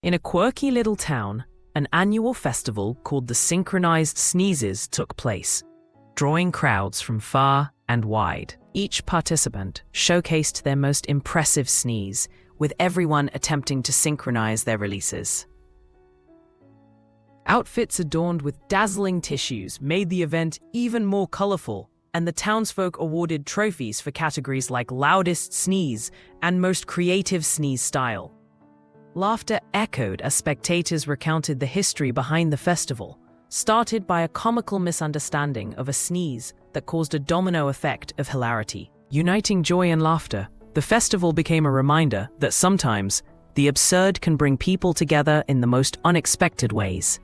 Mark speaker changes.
Speaker 1: In a quirky little town, an annual festival called the Synchronized Sneezes took place, drawing crowds from far and wide. Each participant showcased their most impressive sneeze, with everyone attempting to synchronize their releases. Outfits adorned with dazzling tissues made the event even more colorful, and the townsfolk awarded trophies for categories like loudest sneeze and most creative sneeze style. Laughter echoed as spectators recounted the history behind the festival, started by a comical misunderstanding of a sneeze that caused a domino effect of hilarity. Uniting joy and laughter, the festival became a reminder that sometimes the absurd can bring people together in the most unexpected ways.